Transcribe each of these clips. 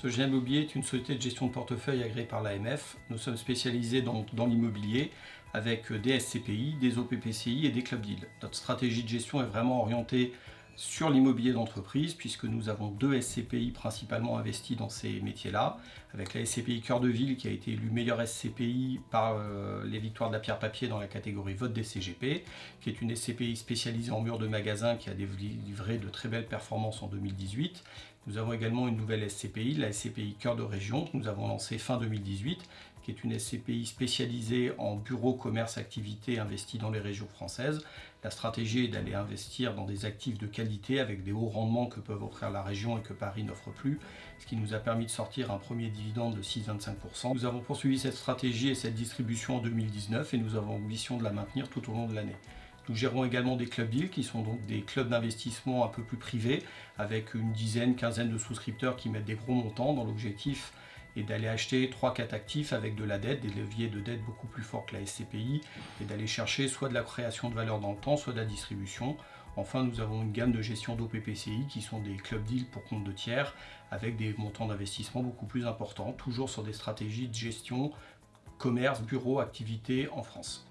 Sogenia Immobilier est une société de gestion de portefeuille agréée par l'AMF. Nous sommes spécialisés dans l'immobilier avec des SCPI, des OPPCI et des club deals. Notre stratégie de gestion est vraiment orientée sur l'immobilier d'entreprise puisque nous avons deux SCPI principalement investis dans ces métiers-là, avec la SCPI Cœur de Ville qui a été élue meilleure SCPI par les Victoires de la Pierre Papier dans la catégorie vote des CGP, qui est une SCPI spécialisée en murs de magasins qui a délivré de très belles performances en 2018. Nous avons également une nouvelle SCPI, la SCPI Cœur de Région, que nous avons lancée fin 2018, qui est une SCPI spécialisée en bureaux, commerce, activités investis dans les régions françaises. La stratégie est d'aller investir dans des actifs de qualité avec des hauts rendements que peuvent offrir la région et que Paris n'offre plus, ce qui nous a permis de sortir un premier dividende de 6,25%. Nous avons poursuivi cette stratégie et cette distribution en 2019 et nous avons ambition de la maintenir tout au long de l'année. Nous gérons également des club deals qui sont donc des clubs d'investissement un peu plus privés avec une dizaine, quinzaine de souscripteurs qui mettent des gros montants dans l'objectif et d'aller acheter 3-4 actifs avec de la dette, des leviers de dette beaucoup plus forts que la SCPI et d'aller chercher soit de la création de valeur dans le temps, soit de la distribution. Enfin, nous avons une gamme de gestion d'OPPCI qui sont des club deals pour compte de tiers avec des montants d'investissement beaucoup plus importants, toujours sur des stratégies de gestion, commerce, bureau, activité en France.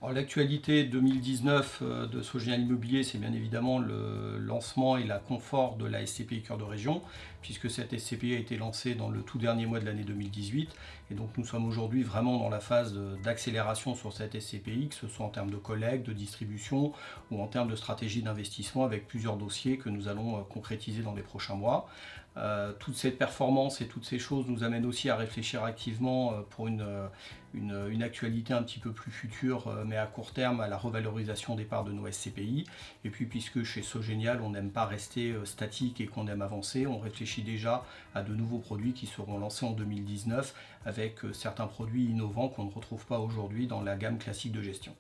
L'actualité 2019 de Sogenia Immobilier, c'est bien évidemment le lancement et la confort de la SCPI Cœur de Région, puisque cette SCPI a été lancée dans le tout dernier mois de l'année 2018. Et donc nous sommes aujourd'hui vraiment dans la phase d'accélération sur cette SCPI, que ce soit en termes de collecte, de distribution ou en termes de stratégie d'investissement avec plusieurs dossiers que nous allons concrétiser dans les prochains mois. Toute cette performance et toutes ces choses nous amènent aussi à réfléchir activement pour une actualité un petit peu plus future, mais à court terme, à la revalorisation des parts de nos SCPI. Et puis puisque chez Sogenial, on n'aime pas rester statique et qu'on aime avancer, on réfléchit déjà à de nouveaux produits qui seront lancés en 2019 avec certains produits innovants qu'on ne retrouve pas aujourd'hui dans la gamme classique de gestion.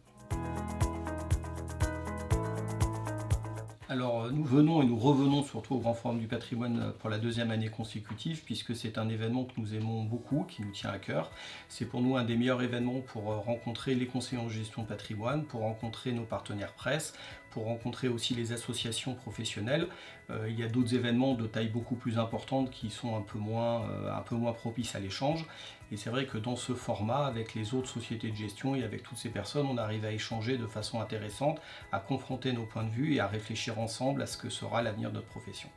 Alors nous venons et nous revenons surtout au Grand Forum du Patrimoine pour la deuxième année consécutive puisque c'est un événement que nous aimons beaucoup, qui nous tient à cœur. C'est pour nous un des meilleurs événements pour rencontrer les conseillers en gestion de patrimoine, pour rencontrer nos partenaires presse, pour rencontrer aussi les associations professionnelles. Il y a d'autres événements de taille beaucoup plus importante qui sont un peu moins propices à l'échange. Et c'est vrai que dans ce format, avec les autres sociétés de gestion et avec toutes ces personnes, on arrive à échanger de façon intéressante, à confronter nos points de vue et à réfléchir ensemble à ce que sera l'avenir de notre profession.